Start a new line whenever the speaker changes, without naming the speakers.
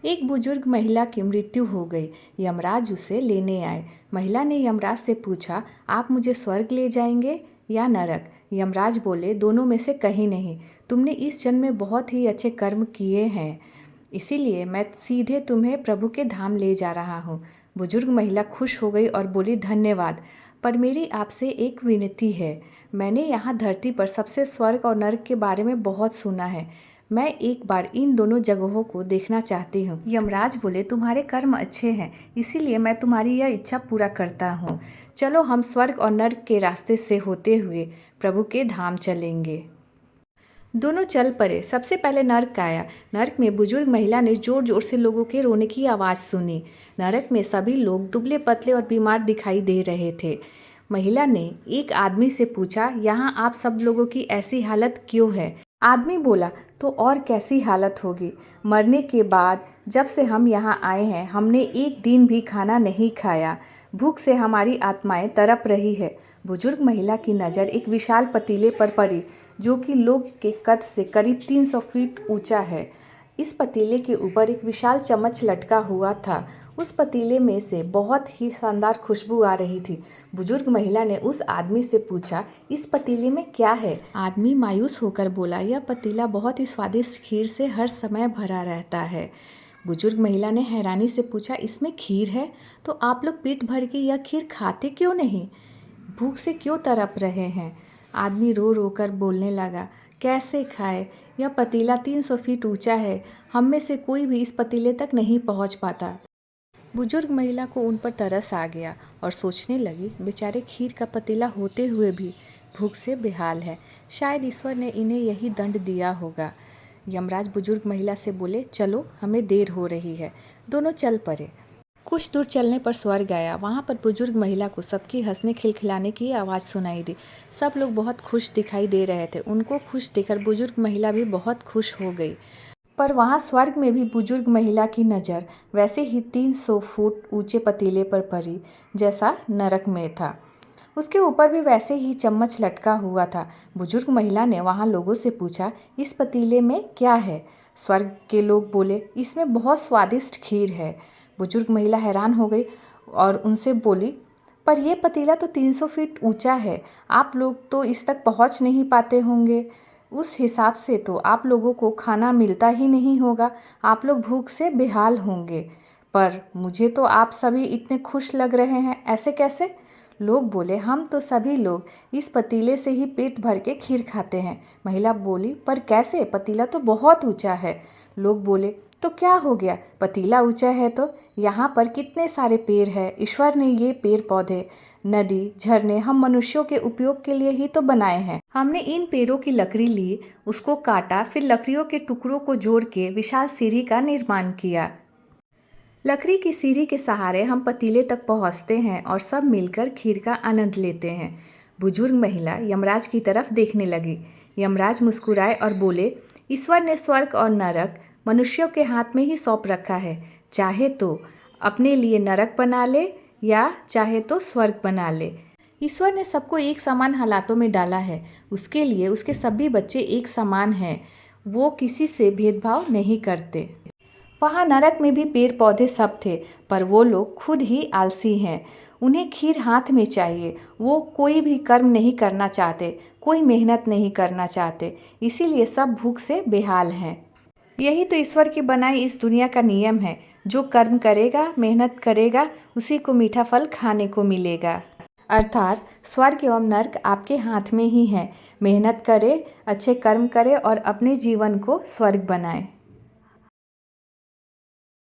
एक बुजुर्ग महिला की मृत्यु हो गई। यमराज उसे लेने आए। महिला ने यमराज से पूछा, आप मुझे स्वर्ग ले जाएंगे या नरक? यमराज बोले, दोनों में से कहीं नहीं। तुमने इस जन्म में बहुत ही अच्छे कर्म किए हैं, इसीलिए मैं सीधे तुम्हें प्रभु के धाम ले जा रहा हूँ। बुजुर्ग महिला खुश हो गई और बोली, धन्यवाद, पर मेरी आपसे एक विनती है। मैंने यहाँ धरती पर सबसे स्वर्ग और नरक के बारे में बहुत सुना है। मैं एक बार इन दोनों जगहों को देखना चाहती हूँ। यमराज बोले, तुम्हारे कर्म अच्छे हैं, इसीलिए मैं तुम्हारी यह इच्छा पूरा करता हूँ। चलो हम स्वर्ग और नरक के रास्ते से होते हुए प्रभु के धाम चलेंगे। दोनों चल पड़े। सबसे पहले नरक आया। नरक में बुजुर्ग महिला ने जोर जोर से लोगों के रोने की आवाज़ सुनी। नरक में सभी लोग दुबले पतले और बीमार दिखाई दे रहे थे। महिला ने एक आदमी से पूछा, यहाँ आप सब लोगों की ऐसी हालत क्यों है? आदमी बोला, तो और कैसी हालत होगी? मरने के बाद जब से हम यहाँ आए हैं, हमने एक दिन भी खाना नहीं खाया। भूख से हमारी आत्माएं तड़प रही है। बुजुर्ग महिला की नज़र एक विशाल पतीले पर पड़ी, जो कि लोग के कद से करीब 300 फीट ऊंचा है। इस पतीले के ऊपर एक विशाल चम्मच लटका हुआ था। उस पतीले में से बहुत ही शानदार खुशबू आ रही थी। बुजुर्ग महिला ने उस आदमी से पूछा, इस पतीले में क्या है? आदमी मायूस होकर बोला, यह पतीला बहुत ही स्वादिष्ट खीर से हर समय भरा रहता है। बुजुर्ग महिला ने हैरानी से पूछा, इसमें खीर है? तो आप लोग पेट भर के यह खीर खाते क्यों नहीं? भूख से क्यों तड़प रहे हैं? आदमी रो रो कर बोलने लगा, कैसे खाए? यह पतीला 300 फीट ऊंचा है। हम में से कोई भी इस पतीले तक नहीं पहुंच पाता। बुजुर्ग महिला को उन पर तरस आ गया और सोचने लगी, बेचारे खीर का पतीला होते हुए भी भूख से बेहाल है। शायद ईश्वर ने इन्हें यही दंड दिया होगा। यमराज बुजुर्ग महिला से बोले, चलो हमें देर हो रही है। दोनों चल पड़े। कुछ दूर चलने पर स्वर्ग आया। वहाँ पर बुजुर्ग महिला को सबकी हंसने खिलखिलाने की आवाज़ सुनाई दी। सब लोग बहुत खुश दिखाई दे रहे थे। उनको खुश देखकर बुजुर्ग महिला भी बहुत खुश हो गई। पर वहाँ स्वर्ग में भी बुजुर्ग महिला की नज़र वैसे ही 300 फुट ऊंचे पतीले पर पड़ी जैसा नरक में था। उसके ऊपर भी वैसे ही चम्मच लटका हुआ था। बुजुर्ग महिला ने वहाँ लोगों से पूछा, इस पतीले में क्या है? स्वर्ग के लोग बोले, इसमें बहुत स्वादिष्ट खीर है। बुजुर्ग महिला हैरान हो गई और उनसे बोली, पर यह पतीला तो 300 फीट ऊंचा है। आप लोग तो इस तक पहुंच नहीं पाते होंगे। उस हिसाब से तो आप लोगों को खाना मिलता ही नहीं होगा। आप लोग भूख से बेहाल होंगे। पर मुझे तो आप सभी इतने खुश लग रहे हैं, ऐसे कैसे? लोग बोले, हम तो सभी लोग इस पतीले से ही पेट भर के खीर खाते हैं। महिला बोली, पर कैसे? पतीला तो बहुत ऊंचा है। लोग बोले, तो क्या हो गया? पतीला ऊंचा है तो यहाँ पर कितने सारे पेड़ हैं। ईश्वर ने ये पेड़ पौधे, नदी, झरने हम मनुष्यों के उपयोग के लिए ही तो बनाए हैं। हमने इन पेड़ों की लकड़ी ली, उसको काटा, फिर लकड़ियों के टुकड़ों को जोड़ के विशाल सीढ़ी का निर्माण किया। लकड़ी की सीढ़ी के सहारे हम पतीले तक पहुँचते हैं और सब मिलकर खीर का आनंद लेते हैं। बुजुर्ग महिला यमराज की तरफ देखने लगी। यमराज मुस्कुराए और बोले, ईश्वर ने स्वर्ग और नरक मनुष्यों के हाथ में ही सौंप रखा है। चाहे तो अपने लिए नरक बना ले या चाहे तो स्वर्ग बना ले। ईश्वर ने सबको एक समान हालातों में डाला है। उसके लिए उसके सभी बच्चे एक समान हैं। वो किसी से भेदभाव नहीं करते। वहाँ नरक में भी पेड़ पौधे सब थे, पर वो लोग खुद ही आलसी हैं। उन्हें खीर हाथ में चाहिए। वो कोई भी कर्म नहीं करना चाहते, कोई मेहनत नहीं करना चाहते, इसीलिए सब भूख से बेहाल हैं। यही तो ईश्वर की बनाई इस दुनिया का नियम है। जो कर्म करेगा, मेहनत करेगा, उसी को मीठा फल खाने को मिलेगा। अर्थात स्वर्ग एवं नरक आपके हाथ में ही है। मेहनत करें, अच्छे कर्म करें और अपने जीवन को स्वर्ग बनाएं।